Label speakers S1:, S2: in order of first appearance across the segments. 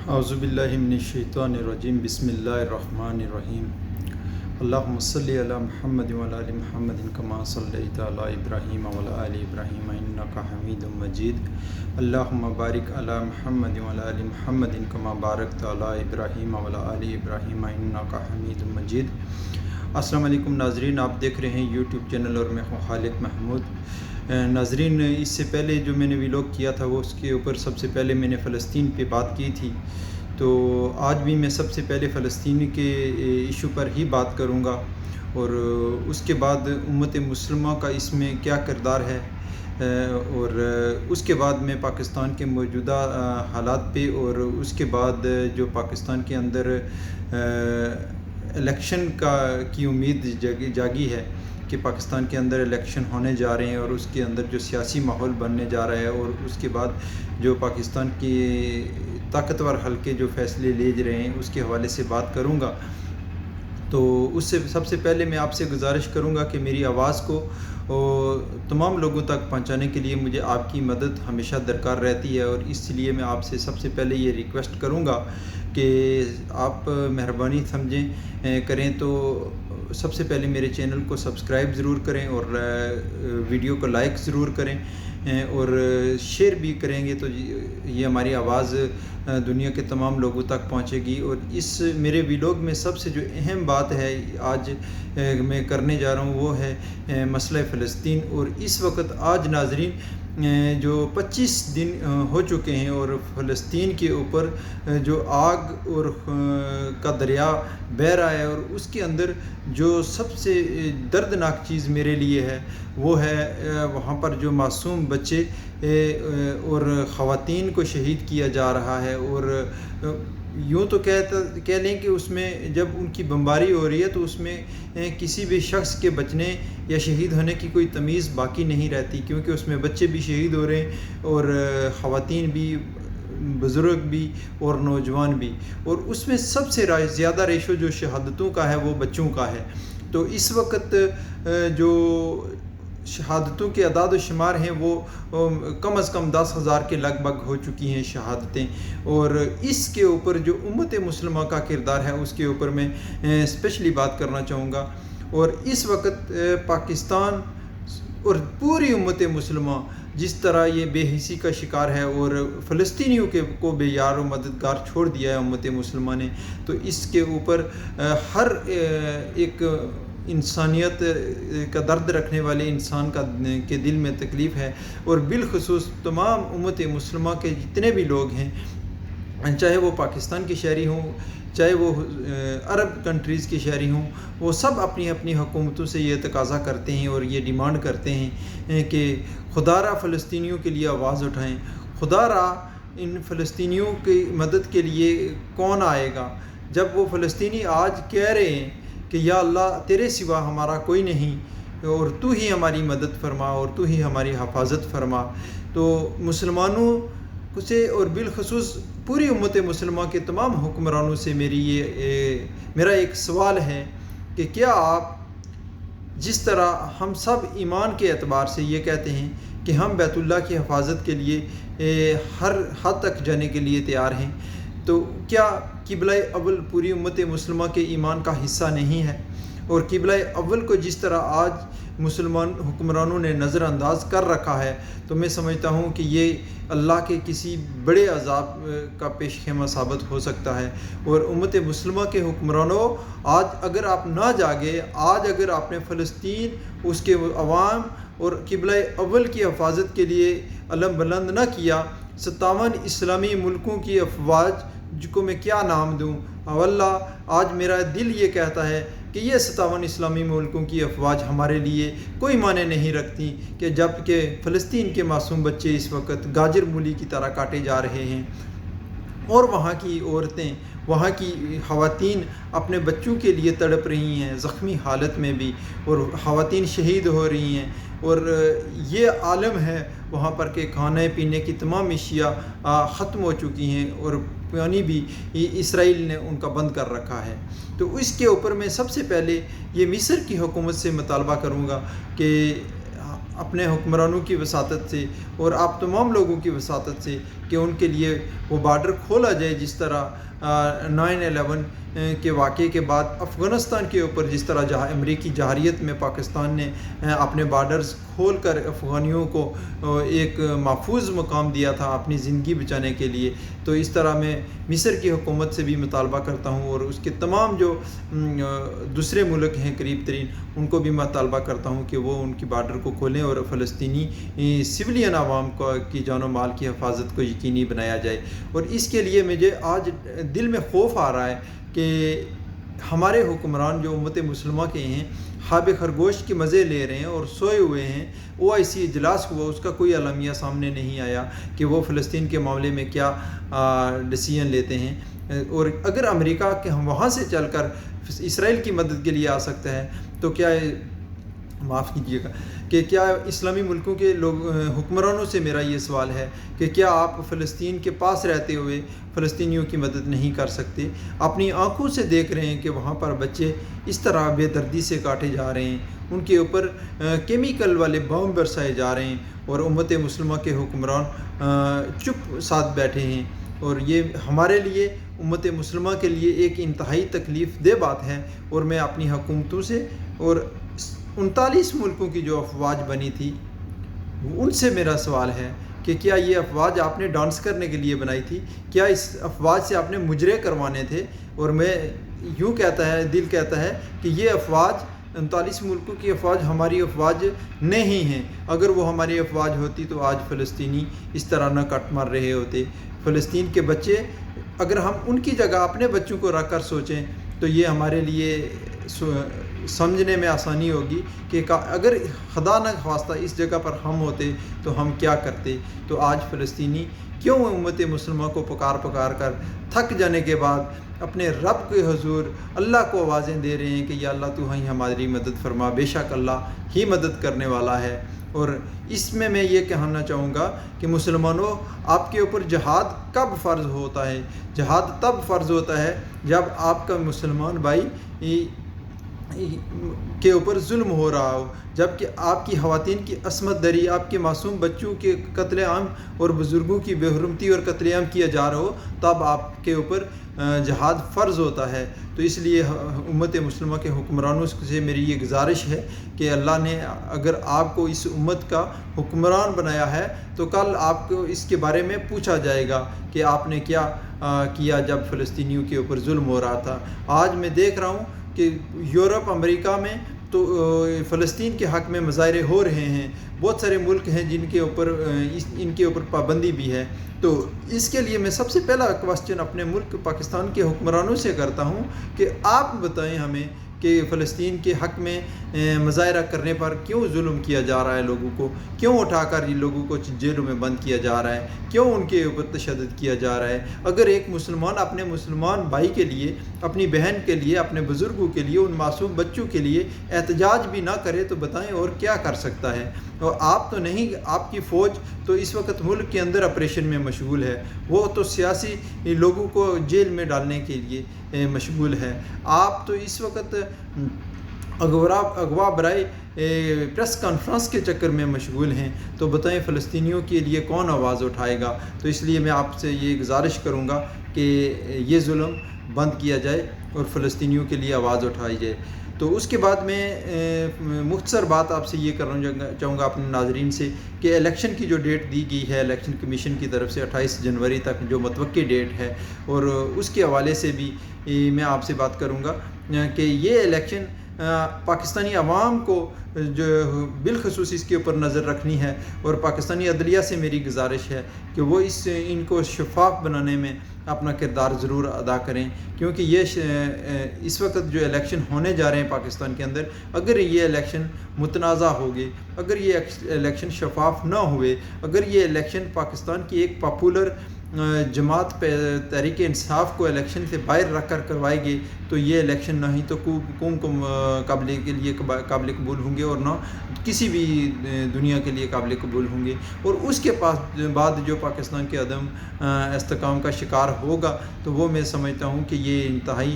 S1: اعوذ باللہ من الشیطان الرجیم بسم اللہ الرحمن الرحیم اللہم صلی علی محمد وعلی آل محمد کما صلیت علی ابراہیم وعلی آل ابراہیم انک حمید مجید اللہم بارک علی محمد وعلی آل محمد کما بارکت علی ابراہیم وعلی آل ابراہیم انک حمید مجید۔ السلام علیکم ناظرین، آپ دیکھ رہے ہیں یوٹیوب چینل اور میں ہوں خالد محمود۔ ناظرین، اس سے پہلے جو میں نے ویلاگ کیا تھا وہ اس کے اوپر سب سے پہلے میں نے فلسطین پہ بات کی تھی، تو آج بھی میں سب سے پہلے فلسطین کے ایشو پر ہی بات کروں گا، اور اس کے بعد امت مسلمہ کا اس میں کیا کردار ہے، اور اس کے بعد میں پاکستان کے موجودہ حالات پہ، اور اس کے بعد جو پاکستان کے اندر الیکشن کی امید جاگی ہے کہ پاکستان کے اندر الیکشن ہونے جا رہے ہیں، اور اس کے اندر جو سیاسی ماحول بننے جا رہا ہے، اور اس کے بعد جو پاکستان کی طاقتور حلقے جو فیصلے لے رہے ہیں اس کے حوالے سے بات کروں گا۔ تو اس سے سب سے پہلے میں آپ سے گزارش کروں گا کہ میری آواز کو تمام لوگوں تک پہنچانے کے لیے مجھے آپ کی مدد ہمیشہ درکار رہتی ہے، اور اس لیے میں آپ سے سب سے پہلے یہ ریکویسٹ کروں گا کہ آپ مہربانی کریں تو سب سے پہلے میرے چینل کو سبسکرائب ضرور کریں، اور ویڈیو کو لائک ضرور کریں، اور شیئر بھی کریں گے تو یہ ہماری آواز دنیا کے تمام لوگوں تک پہنچے گی۔ اور اس میرے ویلاگ میں سب سے جو اہم بات ہے آج میں کرنے جا رہا ہوں وہ ہے مسئلہ فلسطین۔ اور اس وقت آج ناظرین جو 25 دن ہو چکے ہیں، اور فلسطین کے اوپر جو آگ اور کا دریا بہہ رہا ہے، اور اس کے اندر جو سب سے دردناک چیز میرے لیے ہے وہ ہے وہاں پر جو معصوم بچے اور خواتین کو شہید کیا جا رہا ہے، اور یوں تو کہہ لیں کہ اس میں جب ان کی بمباری ہو رہی ہے تو اس میں کسی بھی شخص کے بچنے یا شہید ہونے کی کوئی تمیز باقی نہیں رہتی، کیونکہ اس میں بچے بھی شہید ہو رہے ہیں، اور خواتین بھی، بزرگ بھی، اور نوجوان بھی، اور اس میں سب سے زیادہ ریشو جو شہادتوں کا ہے وہ بچوں کا ہے۔ تو اس وقت جو شہادتوں کے اعداد و شمار ہیں وہ کم از کم 10,000 کے لگ بھگ ہو چکی ہیں شہادتیں، اور اس کے اوپر جو امت مسلمہ کا کردار ہے اس کے اوپر میں اسپیشلی بات کرنا چاہوں گا۔ اور اس وقت پاکستان اور پوری امت مسلمہ جس طرح یہ بے حسی کا شکار ہے، اور فلسطینیوں کو بے یار و مددگار چھوڑ دیا ہے امت مسلمہ نے، تو اس کے اوپر ہر ایک انسانیت کا درد رکھنے والے انسان کے دل میں تکلیف ہے، اور بالخصوص تمام امت مسلمہ کے جتنے بھی لوگ ہیں، چاہے وہ پاکستان کے شہری ہوں، چاہے وہ عرب کنٹریز کے شہری ہوں، وہ سب اپنی اپنی حکومتوں سے یہ تقاضا کرتے ہیں اور یہ ڈیمانڈ کرتے ہیں کہ خدا را فلسطینیوں کے لیے آواز اٹھائیں، خدا را ان فلسطینیوں کی مدد کے لیے کون آئے گا، جب وہ فلسطینی آج کہہ رہے ہیں کہ یا اللہ تیرے سوا ہمارا کوئی نہیں، اور تو ہی ہماری مدد فرما، اور تو ہی ہماری حفاظت فرما۔ تو مسلمانوں سے اور بالخصوص پوری امت مسلمہ کے تمام حکمرانوں سے میرا ایک سوال ہے کہ کیا آپ، جس طرح ہم سب ایمان کے اعتبار سے یہ کہتے ہیں کہ ہم بیت اللہ کی حفاظت کے لیے ہر حد تک جانے کے لیے تیار ہیں، تو کیا قبلہ اول پوری امت مسلمہ کے ایمان کا حصہ نہیں ہے؟ اور قبلہ اول کو جس طرح آج مسلمان حکمرانوں نے نظر انداز کر رکھا ہے، تو میں سمجھتا ہوں کہ یہ اللہ کے کسی بڑے عذاب کا پیش خیمہ ثابت ہو سکتا ہے۔ اور امت مسلمہ کے حکمرانوں، آج اگر آپ نہ جاگے، آج اگر آپ نے فلسطین، اس کے عوام اور قبلہ اول کی حفاظت کے لیے علم بلند نہ کیا، 57 اسلامی ملکوں کی افواج جن کو میں کیا نام دوں، واللہ آج میرا دل یہ کہتا ہے کہ یہ 57 اسلامی ملکوں کی افواج ہمارے لیے کوئی معنی نہیں رکھتی، کہ جب کہ فلسطین کے معصوم بچے اس وقت گاجر مولی کی طرح کاٹے جا رہے ہیں، اور وہاں کی عورتیں، وہاں کی خواتین اپنے بچوں کے لیے تڑپ رہی ہیں زخمی حالت میں بھی، اور خواتین شہید ہو رہی ہیں، اور یہ عالم ہے وہاں پر کہ کھانے پینے کی تمام اشیاء ختم ہو چکی ہیں، اور پانی بھی اسرائیل نے ان کا بند کر رکھا ہے۔ تو اس کے اوپر میں سب سے پہلے یہ مصر کی حکومت سے مطالبہ کروں گا کہ اپنے حکمرانوں کی وساطت سے اور آپ تمام لوگوں کی وساطت سے کہ ان کے لیے وہ بارڈر کھولا جائے، جس طرح 9/11 کے واقعے کے بعد افغانستان کے اوپر جس طرح امریکی جارحیت میں پاکستان نے اپنے بارڈرز کھول کر افغانیوں کو ایک محفوظ مقام دیا تھا اپنی زندگی بچانے کے لیے، تو اس طرح میں مصر کی حکومت سے بھی مطالبہ کرتا ہوں اور اس کے تمام جو دوسرے ملک ہیں قریب ترین ان کو بھی مطالبہ کرتا ہوں کہ وہ ان کی بارڈر کو کھولیں اور فلسطینی سویلین عوام کی جان و مال کی حفاظت کو یقینی بنایا جائے۔ اور اس کے لیے مجھے آج دل میں خوف آ رہا ہے کہ ہمارے حکمران جو امت مسلمہ کے ہیں خواب خرگوش کے مزے لے رہے ہیں اور سوئے ہوئے ہیں۔ OIC اجلاس ہوا، اس کا کوئی اعلامیہ سامنے نہیں آیا کہ وہ فلسطین کے معاملے میں کیا ڈیسیژن لیتے ہیں، اور اگر امریکہ کہ ہم وہاں سے چل کر اسرائیل کی مدد کے لیے آ سکتا ہے تو کیا معاف کیجیے گا کہ کیا اسلامی ملکوں کے حکمرانوں سے میرا یہ سوال ہے کہ کیا آپ فلسطین کے پاس رہتے ہوئے فلسطینیوں کی مدد نہیں کر سکتے؟ اپنی آنکھوں سے دیکھ رہے ہیں کہ وہاں پر بچے اس طرح بے دردی سے کاٹے جا رہے ہیں، ان کے اوپر کیمیکل والے بم برسائے جا رہے ہیں، اور امت مسلمہ کے حکمران چپ ساتھ بیٹھے ہیں۔ اور یہ ہمارے لیے امت مسلمہ کے لیے ایک انتہائی تکلیف دہ بات ہے، اور میں اپنی حکومتوں سے اور 39 ملکوں کی جو افواج بنی تھی ان سے میرا سوال ہے کہ کیا یہ افواج آپ نے ڈانس کرنے کے لیے بنائی تھی؟ کیا اس افواج سے آپ نے مجرے کروانے تھے؟ اور میں یوں کہتا ہے، دل کہتا ہے کہ یہ افواج 39 ملکوں کی افواج ہماری افواج نہیں ہیں۔ اگر وہ ہماری افواج ہوتی تو آج فلسطینی اس طرح نہ کٹ مار رہے ہوتے۔ فلسطین کے بچے، اگر ہم ان کی جگہ اپنے بچوں کو رکھ کر سوچیں تو یہ ہمارے لیے سمجھنے میں آسانی ہوگی کہ اگر خدا نہ خواستہ اس جگہ پر ہم ہوتے تو ہم کیا کرتے۔ تو آج فلسطینی کیوں امت مسلمہ کو پکار کر تھک جانے کے بعد اپنے رب کے حضور اللہ کو آوازیں دے رہے ہیں کہ یا اللہ تو ہی ہماری مدد فرما، بے شک اللہ ہی مدد کرنے والا ہے۔ اور اس میں یہ کہنا چاہوں گا کہ مسلمانوں، آپ کے اوپر جہاد کب فرض ہوتا ہے؟ جہاد تب فرض ہوتا ہے جب آپ کا مسلمان بھائی کے اوپر ظلم ہو رہا ہو، جب کہ آپ کی خواتین کی عصمت دری، آپ کے معصوم بچوں کے قتل عام اور بزرگوں کی بے حرمتی اور قتل عام کیا جا رہا ہو، تب آپ کے اوپر جہاد فرض ہوتا ہے۔ تو اس لیے امت مسلمہ کے حکمرانوں سے میری یہ گزارش ہے کہ اللہ نے اگر آپ کو اس امت کا حکمران بنایا ہے تو کل آپ کو اس کے بارے میں پوچھا جائے گا کہ آپ نے کیا کیا جب فلسطینیوں کے اوپر ظلم ہو رہا تھا۔ آج میں دیکھ رہا ہوں کہ یورپ، امریکہ میں تو فلسطین کے حق میں مظاہرے ہو رہے ہیں، بہت سارے ملک ہیں جن کے اوپر ان کے اوپر پابندی بھی ہے۔ تو اس کے لیے میں سب سے پہلا کوسچن اپنے ملک پاکستان کے حکمرانوں سے کرتا ہوں کہ آپ بتائیں ہمیں کہ فلسطین کے حق میں مظاہرہ کرنے پر کیوں ظلم کیا جا رہا ہے، لوگوں کو کیوں اٹھا کر یہ لوگوں کو جیلوں میں بند کیا جا رہا ہے، کیوں ان کے اوپر تشدد کیا جا رہا ہے۔ اگر ایک مسلمان اپنے مسلمان بھائی کے لیے، اپنی بہن کے لیے، اپنے بزرگوں کے لیے، ان معصوم بچوں کے لیے احتجاج بھی نہ کرے تو بتائیں اور کیا کر سکتا ہے۔ اور آپ تو نہیں، آپ کی فوج تو اس وقت ملک کے اندر آپریشن میں مشغول ہے، وہ تو سیاسی لوگوں کو جیل میں ڈالنے کے لیے مشغول ہے۔ آپ تو اس وقت اغوا برائے پریس کانفرنس کے چکر میں مشغول ہیں، تو بتائیں فلسطینیوں کے لیے کون آواز اٹھائے گا؟ تو اس لیے میں آپ سے یہ گزارش کروں گا کہ یہ ظلم بند کیا جائے اور فلسطینیوں کے لیے آواز اٹھائی جائے۔ تو اس کے بعد میں مختصر بات آپ سے یہ کرنا چاہوں گا اپنے ناظرین سے کہ الیکشن کی جو ڈیٹ دی گئی ہے الیکشن کمیشن کی طرف سے 28 جنوری تک جو متوقع ڈیٹ ہے، اور اس کے حوالے سے بھی میں آپ سے بات کروں گا کہ یہ الیکشن پاکستانی عوام کو جو بالخصوص اس کے اوپر نظر رکھنی ہے، اور پاکستانی عدلیہ سے میری گزارش ہے کہ وہ ان کو شفاف بنانے میں اپنا کردار ضرور ادا کریں، کیونکہ یہ اس وقت جو الیکشن ہونے جا رہے ہیں پاکستان کے اندر، اگر یہ الیکشن متنازع ہوگے، اگر یہ الیکشن شفاف نہ ہوئے، اگر یہ الیکشن پاکستان کی ایک پاپولر جماعت تحریک انصاف کو الیکشن سے باہر رکھ کر کروائے گی، تو یہ الیکشن نہ ہی تو قوم کو قابل قبول ہوں گے اور نہ کسی بھی دنیا کے لیے قابل قبول ہوں گے، اور اس کے بعد جو پاکستان کے عدم استحکام کا شکار ہوگا تو وہ میں سمجھتا ہوں کہ یہ انتہائی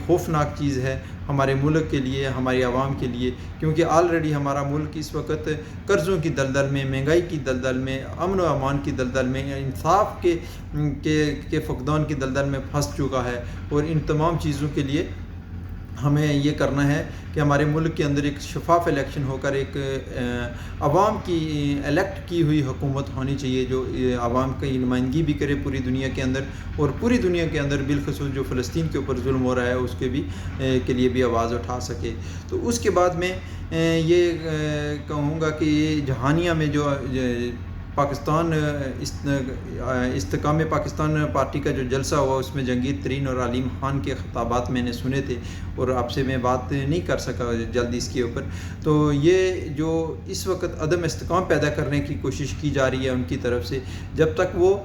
S1: خوفناک چیز ہے، ہمارے ملک کے لیے، ہماری عوام کے لیے، کیونکہ آلریڈی ہمارا ملک اس وقت قرضوں کی دلدل میں، مہنگائی کی دلدل میں، امن و امان کی دلدل میں، انصاف کے فقدان کی دلدل میں پھنس چکا ہے۔ اور ان تمام چیزوں کے لیے ہمیں یہ کرنا ہے کہ ہمارے ملک کے اندر ایک شفاف الیکشن ہو کر ایک عوام کی الیکٹ کی ہوئی حکومت ہونی چاہیے، جو عوام کی نمائندگی بھی کرے پوری دنیا کے اندر، اور پوری دنیا کے اندر بالخصوص جو فلسطین کے اوپر ظلم ہو رہا ہے اس کے لیے بھی آواز اٹھا سکے۔ تو اس کے بعد میں یہ کہوں گا کہ یہ جہانیہ میں جو پاکستان استحکام پاکستان پارٹی کا جو جلسہ ہوا، اس میں جہانگیر ترین اور علیم خان کے خطابات میں نے سنے تھے، اور آپ سے میں بات نہیں کر سکا جلدی اس کے اوپر۔ تو یہ جو اس وقت عدم استحکام پیدا کرنے کی کوشش کی جا رہی ہے ان کی طرف سے، جب تک وہ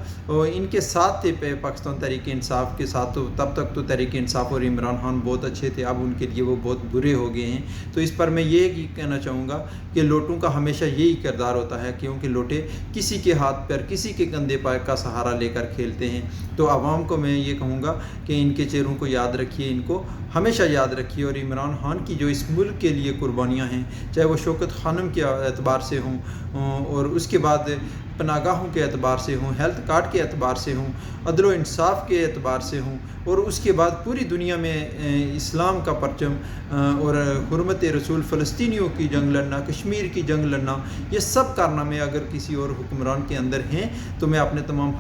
S1: ان کے ساتھ تھے پاکستان تحریک انصاف کے ساتھ، تو تب تک تو تحریک انصاف اور عمران خان بہت اچھے تھے، اب ان کے لیے وہ بہت برے ہو گئے ہیں۔ تو اس پر میں یہ کہنا چاہوں گا کہ لوٹوں کا ہمیشہ یہی کردار ہوتا ہے، کیونکہ لوٹے کسی کے ہاتھ پر، کسی کے کندھے پر کا سہارا لے کر کھیلتے ہیں۔ تو عوام کو میں یہ کہوں گا کہ ان کے چہروں کو یاد رکھیے، ان کو ہمیشہ یاد رکھیے، اور عمران خان کی جو اس ملک کے لیے قربانیاں ہیں، چاہے وہ شوکت خانم کے اعتبار سے ہوں، اور اس کے بعد پناہ گاہوں کے اعتبار سے ہوں، ہیلتھ کارڈ کے اعتبار سے ہوں، عدل و انصاف کے اعتبار سے ہوں، اور اس کے بعد پوری دنیا میں اسلام کا پرچم اور حرمت رسول، فلسطینیوں کی جنگ لڑنا، کشمیر کی جنگ لڑنا، یہ سب کارنامے اگر کسی اور حکمران کے اندر ہیں، تو میں اپنے تمام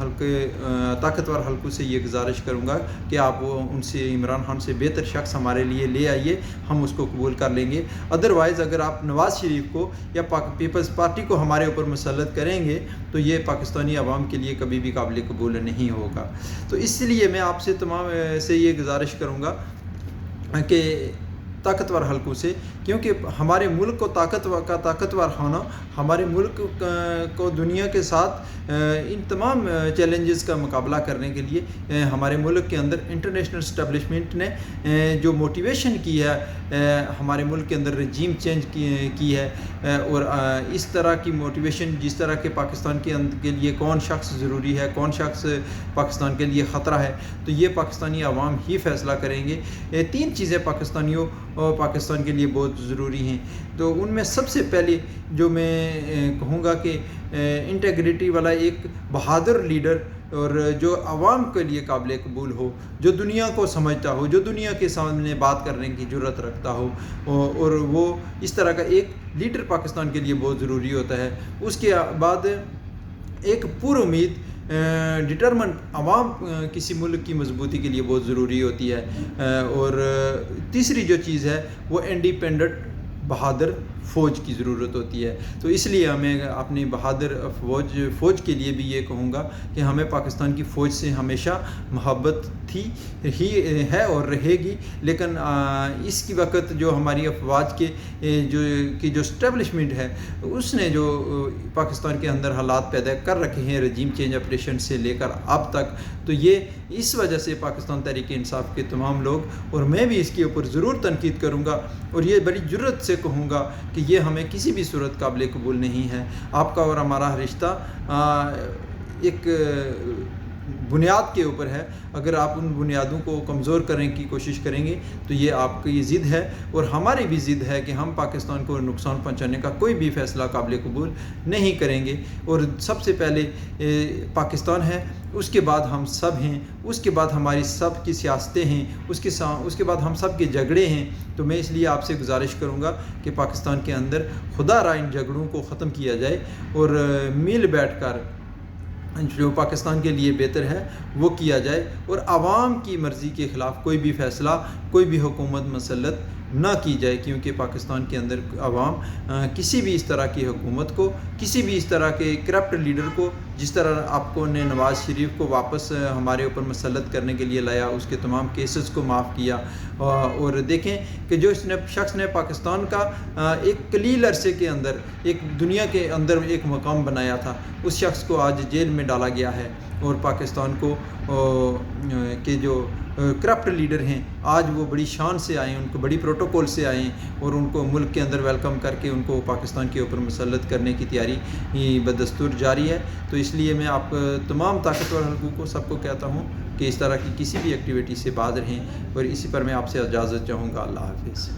S1: طاقتور حلقوں سے یہ گزارش کروں گا کہ آپ ان سے، عمران خان سے بہتر شخص ہمارے لیے لے آئیے، ہم اس کو قبول کر لیں گے۔ ادروائز اگر آپ نواز شریف کو یا پیپلز پارٹی کو ہمارے اوپر مسلط کریں گے، تو یہ پاکستانی عوام کے لیے کبھی بھی قابل قبول نہیں ہوگا۔ تو اس لیے میں آپ سے تمام سے یہ گزارش کروں گا کہ طاقتور حلقوں سے، کیونکہ ہمارے ملک کو طاقتور ہونا، ہمارے ملک کو دنیا کے ساتھ ان تمام چیلنجز کا مقابلہ کرنے کے لیے ہمارے ملک کے اندر انٹرنیشنل اسٹیبلشمنٹ نے جو موٹیویشن کی ہے، ہمارے ملک کے اندر رجیم چینج کی ہے، اور اس طرح کی موٹیویشن، جس طرح کے پاکستان کے لیے کون شخص ضروری ہے، کون شخص پاکستان کے لیے خطرہ ہے، تو یہ پاکستانی عوام ہی فیصلہ کریں گے۔ تین چیزیں پاکستان کے لیے بہت ضروری ہیں۔ تو ان میں سب سے پہلے جو میں کہوں گا کہ انٹیگریٹی والا ایک بہادر لیڈر، اور جو عوام کے لیے قابل قبول ہو، جو دنیا کو سمجھتا ہو، جو دنیا کے سامنے بات کرنے کی جرت رکھتا ہو، اور وہ اس طرح کا ایک لیڈر پاکستان کے لیے بہت ضروری ہوتا ہے۔ اس کے بعد ایک پر امید ڈٹرمنٹ عوام کسی ملک کی مضبوطی کے لیے بہت ضروری ہوتی ہے۔ اور تیسری جو چیز ہے وہ انڈیپینڈنٹ بہادر فوج کی ضرورت ہوتی ہے۔ تو اس لیے ہمیں اپنی بہادر فوج کے لیے بھی یہ کہوں گا کہ ہمیں پاکستان کی فوج سے ہمیشہ محبت ہی ہے اور رہے گی، لیکن اس کی وقت جو ہماری افواج کی جو اسٹیبلشمنٹ ہے، اس نے جو پاکستان کے اندر حالات پیدا کر رکھے ہیں رجیم چینج آپریشن سے لے کر اب تک، تو یہ اس وجہ سے پاکستان تحریک انصاف کے تمام لوگ، اور میں بھی اس کے اوپر ضرور تنقید کروں گا، اور یہ بڑی جرت سے کہوں گا کہ یہ ہمیں کسی بھی صورت قابل قبول نہیں ہے۔ آپ کا اور ہمارا رشتہ ایک بنیاد کے اوپر ہے، اگر آپ ان بنیادوں کو کمزور کرنے کی کوشش کریں گے تو یہ آپ کی ضد ہے، اور ہماری بھی ضد ہے کہ ہم پاکستان کو نقصان پہنچانے کا کوئی بھی فیصلہ قابل قبول نہیں کریں گے۔ اور سب سے پہلے پاکستان ہے، اس کے بعد ہم سب ہیں، اس کے بعد ہماری سب کی سیاستیں ہیں، اس کے بعد ہم سب کے جھگڑے ہیں۔ تو میں اس لیے آپ سے گزارش کروں گا کہ پاکستان کے اندر خدا را ان جھگڑوں کو ختم کیا جائے، اور مل بیٹھ کر جو پاکستان کے لیے بہتر ہے وہ کیا جائے، اور عوام کی مرضی کے خلاف کوئی بھی فیصلہ، کوئی بھی حکومت مسلط نہ کی جائے، کیونکہ پاکستان کے اندر عوام کسی بھی اس طرح کی حکومت کو، کسی بھی اس طرح کے کرپٹ لیڈر کو، جس طرح آپ کو نے نواز شریف کو واپس ہمارے اوپر مسلط کرنے کے لیے لایا، اس کے تمام کیسز کو معاف کیا، اور دیکھیں کہ جو اس شخص نے پاکستان کا ایک قلیل عرصے کے اندر ایک دنیا کے اندر ایک مقام بنایا تھا، اس شخص کو آج جیل میں ڈالا گیا ہے، اور پاکستان کو کہ جو کرپٹ لیڈر ہیں آج وہ بڑی شان سے آئے ہیں، ان کو بڑی پروٹوکول سے آئے ہیں، اور ان کو ملک کے اندر ویلکم کر کے ان کو پاکستان کے اوپر مسلط کرنے کی تیاری بدستور جاری ہے۔ تو اس لیے میں آپ تمام طاقتور حلقوں کو سب کو کہتا ہوں کہ اس طرح کی کسی بھی ایکٹیویٹی سے باز رہیں، اور اسی پر میں آپ سے اجازت چاہوں گا۔ اللہ حافظ۔